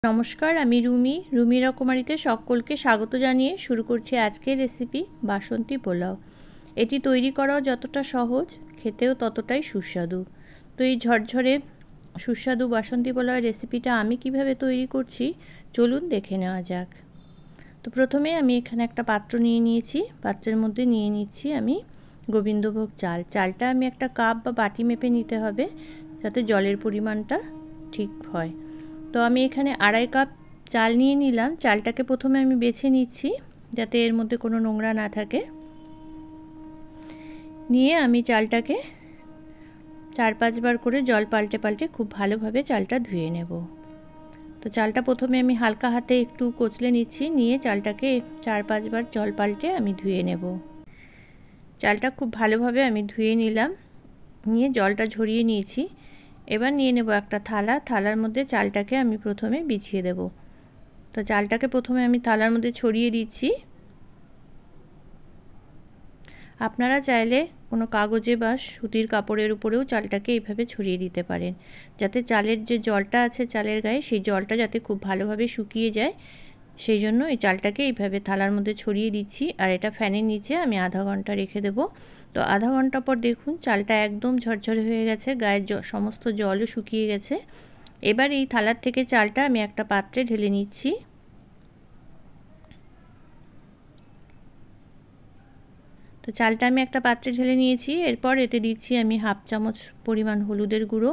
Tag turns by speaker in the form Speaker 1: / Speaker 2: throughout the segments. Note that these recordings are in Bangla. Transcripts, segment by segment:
Speaker 1: নমস্কার, আমি রুমি রকমারিতে সকলকে স্বাগত জানিয়ে শুরু করছি আজকের রেসিপি বাসন্তী পোলাও। এটি তৈরি করাও যতটা সহজ, খেতেও ততটাই সুস্বাদু। তো এই ঝরঝরে সুস্বাদু বাসন্তী পোলাওয়ের রেসিপিটা আমি কিভাবে তৈরি করছি চলুন দেখে নেওয়া যাক। তো প্রথমে আমি এখানে একটা পাত্র নিয়ে নিয়েছি। পাত্রের মধ্যে নিয়ে নিচ্ছি আমি গোবিন্দভোগ চাল। চালটা আমি একটা কাপ বা বাটি মেপে নিতে হবে যাতে জলের পরিমাণটা ঠিক হয়। তো আমি এখানে 2.5 কাপ চাল নিয়ে নিলাম। চালটাকে প্রথমে আমি বেছে নিচ্ছি যাতে এর মধ্যে কোনো নোংরা না থাকে। নিয়ে আমি চালটাকে 4-5 বার করে জল পাল্টে পাল্টে খুব ভালোভাবে চালটা ধুয়ে নেব। তো চালটা প্রথমে আমি হালকা হাতে একটু কচলে নিচ্ছি, নিয়ে চালটাকে 4-5 বার জল পাল্টে আমি ধুয়ে নেব। চালটা খুব ভালোভাবে আমি ধুয়ে নিলাম, নিয়ে জলটা ঝরিয়ে নিয়েছি। এবার নিয়ে নেব একটা থালা। থালার মধ্যে চালটাকে আমি প্রথমে বিছিয়ে দেব। তো চালটাকে প্রথমে আমি থালার মধ্যে ছড়িয়ে দিচ্ছি। আপনারা চাইলে কোনো কাগজে বা সুতির কাপড়ের উপরেও চালটাকে এইভাবে ছড়িয়ে দিতে পারেন, যাতে চালের যে জলটা আছে চালের গায়ে সেই জলটা যাতে খুব ভালোভাবে শুকিয়ে যায়। সেই জন্য এই চালটাকে এইভাবে থালার মধ্যে ছড়িয়ে দিচ্ছি। আর এটা ফ্যানের নিচে আমি আধা ঘন্টা রেখে দেব। তো আধা ঘন্টা পর দেখুন চালটা একদম ঝরঝরে হয়ে গেছে, গায়ের সমস্ত জলও শুকিয়ে গেছে। এবার এই থালার থেকে চালটা আমি একটা পাত্রে ঢেলে নিচ্ছি। তো চালটা আমি একটা পাত্রে ঢেলে নিয়েছি। এরপর এতে দিচ্ছি আমি 1/2 চামচ পরিমাণ হলুদের গুঁড়ো,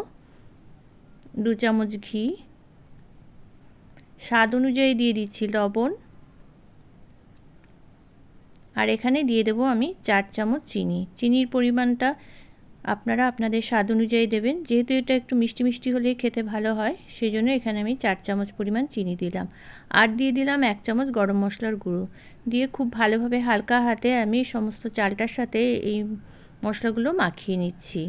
Speaker 1: 2 চামচ ঘি, স্বাদ অনুযায়ী দিয়ে দিচ্ছি লবণ, আর এখানে দিয়ে দেবো আমি 4 চামচ চিনি। চিনির পরিমাণটা আপনারা আপনাদের স্বাদ অনুযায়ী দেবেন। যেহেতু এটা একটু মিষ্টি মিষ্টি হলেই খেতে ভালো হয়, সেই জন্য এখানে আমি 4 চামচ পরিমাণ চিনি দিলাম। আর দিয়ে দিলাম 1 চামচ গরম মশলার গুঁড়ো। দিয়ে খুব ভালোভাবে হালকা হাতে আমি সমস্ত চালটার সাথে এই মশলাগুলো মাখিয়ে নিচ্ছি।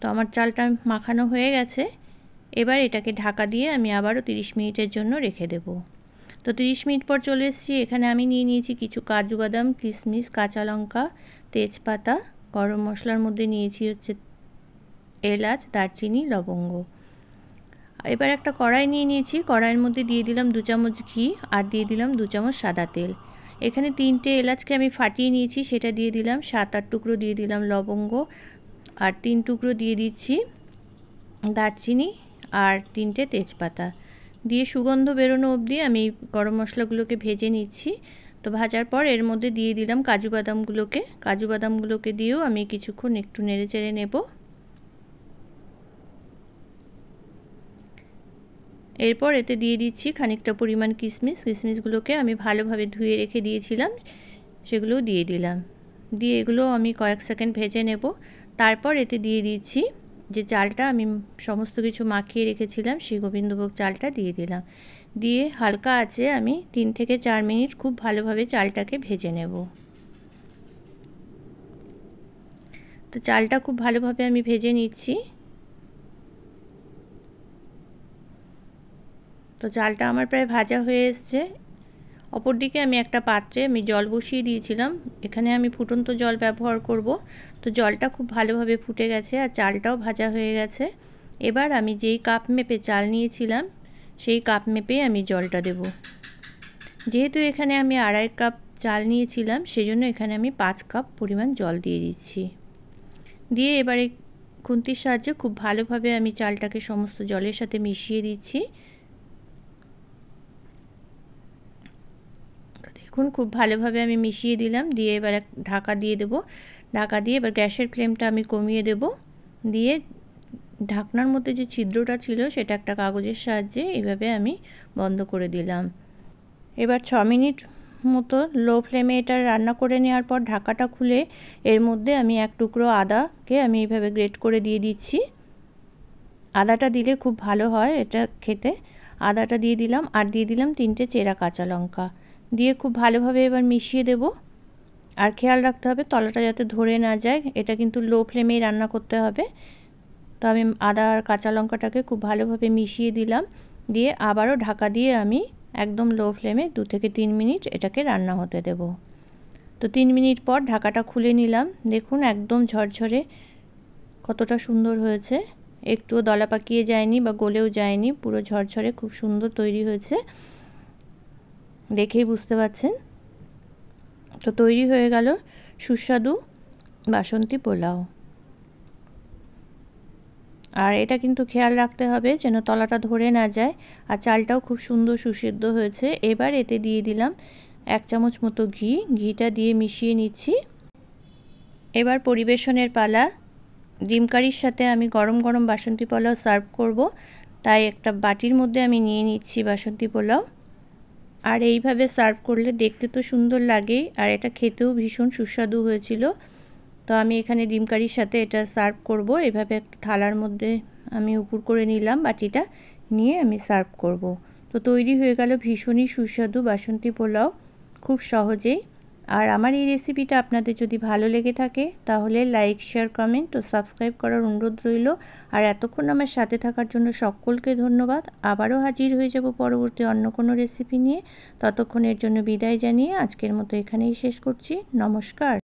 Speaker 1: তো আমার চালটা মাখানো হয়ে গেছে। এবার এটাকে ঢাকা দিয়ে আমি আবারও 30 মিনিটের জন্য রেখে দেব। তো 30 মিনিট পর চলে এসেছি। এখানে আমি নিয়ে নিয়েছি কিছু কাজু বাদাম, কিশমিশ, কাঁচা লঙ্কা, তেজপাতা। গরম মশলার মধ্যে নিয়েছি হচ্ছে এলাচ, দারচিনি, লবঙ্গ। এবার একটা কড়াই নিয়ে নিয়েছি। কড়াইয়ের মধ্যে দিয়ে দিলাম 2 চামচ ঘি, আর দিয়ে দিলাম 2 চামচ সাদা তেল। এখানে 3টে এলাচকে আমি ফাটিয়ে নিয়েছি, সেটা দিয়ে দিলাম। 7-8 টুকরো দিয়ে দিলাম লবঙ্গ, আর 3 টুকরো দিয়ে দিচ্ছি দারচিনি, আর 3টে তেজপাতা। দিয়ে সুগন্ধ বেরোনো অবধি আমি গরম মশলাগুলোকে ভেজে নিচ্ছি। তো ভাজার পর এর মধ্যে দিয়ে দিলাম কাজু বাদামগুলোকে। কাজু বাদামগুলোকে দিয়েও আমি কিছুক্ষণ একটু নেড়ে চেড়ে নেব। এরপর এতে দিয়ে দিচ্ছি খানিকটা পরিমাণ কিশমিশ। কিশমিশগুলোকে আমি ভালোভাবে ধুয়ে রেখে দিয়েছিলাম, সেগুলোও দিয়ে দিলাম। দিয়ে এগুলো আমি কয়েক সেকেন্ড ভেজে নেব। তারপর এতে দিয়ে দিচ্ছি যে চালটা আমি সমস্ত কিছু মাখিয়ে রেখেছিলাম, সেই গোবিন্দভোগ চালটা দিয়ে দিলাম। দিয়ে হালকা আঁচে আমি 3 থেকে 4 মিনিট খুব ভালোভাবে চালটাকে ভেজে নেব। তো চালটা খুব ভালোভাবে আমি ভেজে নিচ্ছি। তো চালটা আমার প্রায় ভাজা হয়ে এসছে। অপরদিকে আমি একটা পাত্রে জল বসিয়ে দিয়েছিলাম। এখানে আমি ফুটন্ত জল ব্যবহার করব। তো জলটা খুব ভালোভাবে ফুটে গেছে, আর চালটাও ভাজা হয়ে গেছে। এবার আমি যেই কাপ মেপে চাল নিয়েছিলাম সেই কাপ মেপেই আমি জলটা দেব। যেহেতু এখানে আমি 2.5 কাপ চাল নিয়েছিলাম, সেজন্য এখানে আমি 5 কাপ পরিমাণ জল দিয়ে দিচ্ছি। দিয়ে এবারে খুন্তির সাহায্যে খুব ভালোভাবে আমি চালটাকে সমস্ত জলের সাথে মিশিয়ে দিচ্ছি। দেখুন খুব ভালোভাবে আমি মিশিয়ে দিলাম। দিয়ে এবার ঢাকা দিয়ে দেব। ঢাকা দিয়ে এবার গ্যাসের ফ্লেমটা আমি কমিয়ে দেব। দিয়ে ঢাকনার মধ্যে যে ছিদ্রটা ছিল সেটা একটা কাগজের সাহায্যে এইভাবে আমি বন্ধ করে দিলাম। এবার 6 মিনিট মতো লো ফ্লেমে এটা রান্না করে নেওয়ার পর ঢাকাটা খুলে এর মধ্যে আমি 1 টুকরো আদাকে আমি এইভাবে গ্রেট করে দিয়ে দিচ্ছি। আদাটা দিলে খুব ভালো হয় এটা খেতে। আদাটা দিয়ে দিলাম, আর দিয়ে দিলাম 3টে চেরা কাঁচা লঙ্কা। দিয়ে খুব ভালোভাবে এবার মিশিয়ে দেব। আর খেয়াল রাখতে হবে তলাটা যাতে ধরে না যায়। এটা কিন্তু লো ফ্লেমেই রান্না করতে হবে। তো আমি আদা আর কাঁচা লঙ্কাটাকে খুব ভালোভাবে মিশিয়ে দিলাম। দিয়ে আবারও ঢাকা দিয়ে আমি একদম লো ফ্লেমে 2 থেকে 3 মিনিট এটাকে রান্না হতে দেব। তো 3 মিনিট পর ঢাকাটা খুলে নিলাম। দেখুন একদম ঝরঝরে কতটা সুন্দর হয়েছে। একটুও দলা পাকিয়ে যায়নি বা গলেও যায়নি, পুরো ঝরঝরে খুব সুন্দর তৈরি হয়েছে, দেখেই বুঝতে পারছেন। তো তৈরি হয়ে গেল সুস্বাদু বাসন্তী পোলাও। আর এটা কিন্তু খেয়াল রাখতে হবে যেন তলাটা ধরে না যায়, আর চালটাও খুব সুন্দর সুসিদ্ধ হয়েছে। এবার এতে দিয়ে দিলাম 1 চামচ মতো ঘি, ঘিটা দিয়ে মিশিয়ে নিচ্ছি। এবার পরিবেশনের পালা। ডিম কারির সাথে আমি গরম গরম বাসন্তী পোলাও সার্ভ করব, তাই একটা বাটির মধ্যে আমি নিয়ে নিচ্ছি বাসন্তী পোলাও। আর এইভাবে সার্ভ করলে দেখতে তো সুন্দর লাগেই, আর এটা খেতেও ভীষণ সুস্বাদু হয়েছিল। তো আমি এখানে ডিম কারির সাথে এটা সার্ভ করব। এভাবে একটা থালার মধ্যে আমি উপুর করে নিলাম বাটিটা, নিয়ে আমি সার্ভ করব। তো তৈরি হয়ে গেল ভীষণই সুস্বাদু বাসন্তী পোলাও, খুব সহজেই। আর আমার এই রেসিপিটা আপনাদের যদি ভালো লেগে থাকে তাহলে লাইক, শেয়ার, কমেন্ট ও সাবস্ক্রাইব করার অনুরোধ রইল। আর এতক্ষণ আমার সাথে থাকার জন্য সকলকে ধন্যবাদ। আবারও হাজির হয়ে যাব পরবর্তী অন্য কোনো রেসিপি নিয়ে। ততক্ষণের জন্য বিদায় জানিয়ে আজকের মতো এখানেই শেষ করছি। নমস্কার।